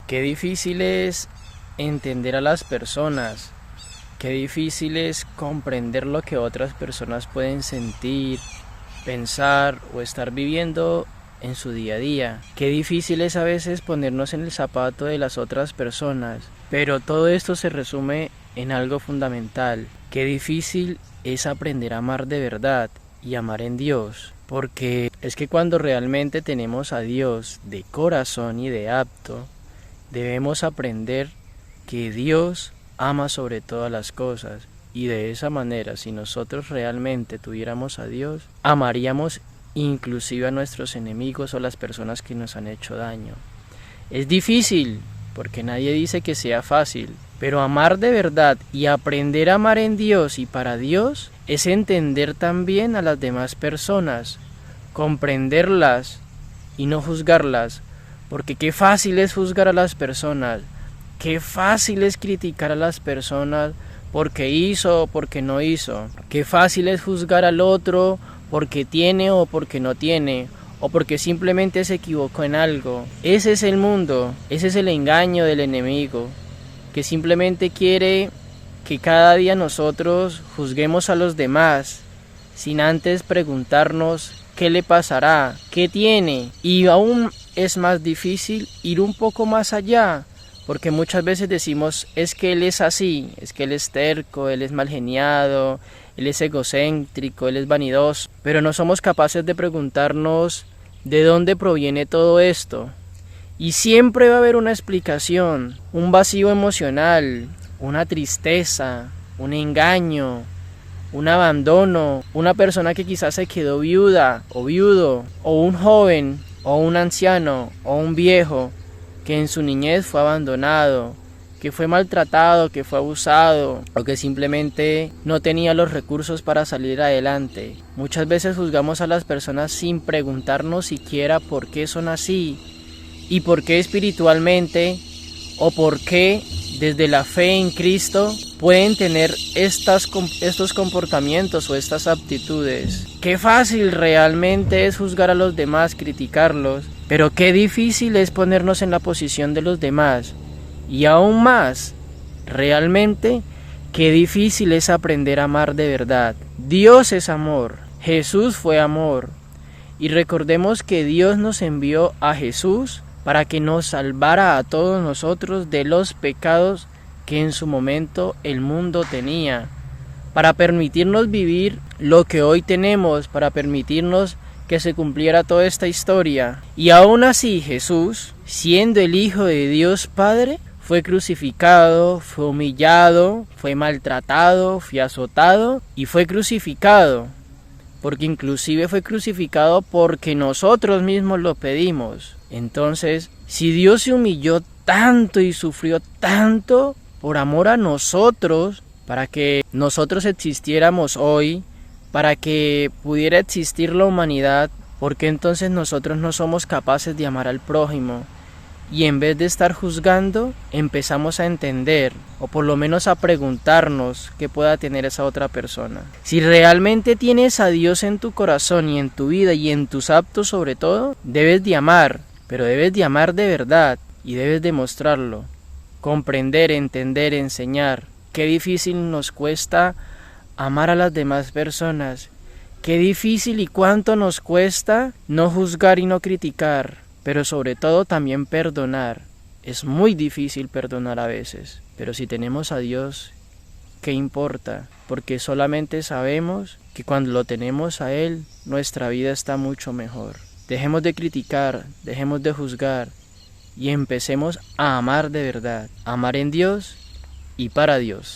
Qué difícil es entender a las personas, qué difícil es comprender lo que otras personas pueden sentir, pensar o estar viviendo en su día a día. Qué difícil es a veces ponernos en el zapato de las otras personas, pero todo esto se resume en algo fundamental. Qué difícil es aprender a amar de verdad y amar en Dios, porque es que cuando realmente tenemos a Dios de corazón y de apto, debemos aprender que Dios ama sobre todas las cosas, y de esa manera, si nosotros realmente tuviéramos a Dios, amaríamos inclusive a nuestros enemigos o las personas que nos han hecho daño. Es difícil, porque nadie dice que sea fácil, pero amar de verdad y aprender a amar en Dios y para Dios es entender también a las demás personas, comprenderlas y no juzgarlas, porque qué fácil es juzgar a las personas, qué fácil es criticar a las personas porque hizo o porque no hizo, qué fácil es juzgar al otro porque tiene o porque no tiene, o porque simplemente se equivocó en algo. Ese es el mundo, ese es el engaño del enemigo, que simplemente quiere que cada día nosotros juzguemos a los demás, sin antes preguntarnos qué le pasará, qué tiene, y aún es más difícil ir un poco más allá, porque muchas veces decimos, es que él es así, es que él es terco, él es mal geniado, él es egocéntrico, él es vanidoso, pero no somos capaces de preguntarnos de dónde proviene todo esto. Y siempre va a haber una explicación, un vacío emocional, una tristeza, un engaño, un abandono, una persona que quizás se quedó viuda o viudo, o un joven, o un anciano, o un viejo, que en su niñez fue abandonado, que fue maltratado, que fue abusado, o que simplemente no tenía los recursos para salir adelante. Muchas veces juzgamos a las personas sin preguntarnos siquiera por qué son así, y por qué espiritualmente, o por qué desde la fe en Cristo pueden tener estos comportamientos o estas aptitudes. Qué fácil realmente es juzgar a los demás, criticarlos, pero qué difícil es ponernos en la posición de los demás. Y aún más, realmente, qué difícil es aprender a amar de verdad. Dios es amor, Jesús fue amor, y recordemos que Dios nos envió a Jesús para que nos salvara a todos nosotros de los pecados que en su momento el mundo tenía, para permitirnos vivir lo que hoy tenemos, para permitirnos que se cumpliera toda esta historia. Y aún así Jesús, siendo el Hijo de Dios Padre, fue crucificado, fue humillado, fue maltratado, fue azotado y fue crucificado, porque inclusive fue crucificado porque nosotros mismos lo pedimos. Entonces, si Dios se humilló tanto y sufrió tanto por amor a nosotros, para que nosotros existiéramos hoy, para que pudiera existir la humanidad, ¿por qué entonces nosotros no somos capaces de amar al prójimo? Y en vez de estar juzgando, empezamos a entender, o por lo menos a preguntarnos qué pueda tener esa otra persona. Si realmente tienes a Dios en tu corazón y en tu vida y en tus actos sobre todo, debes de amar, pero debes de amar de verdad y debes demostrarlo. Comprender, entender, enseñar. Qué difícil nos cuesta amar a las demás personas. Qué difícil y cuánto nos cuesta no juzgar y no criticar. Pero sobre todo también perdonar. Es muy difícil perdonar a veces, pero si tenemos a Dios, ¿qué importa? Porque solamente sabemos que cuando lo tenemos a Él, nuestra vida está mucho mejor. Dejemos de criticar, dejemos de juzgar y empecemos a amar de verdad, amar en Dios y para Dios.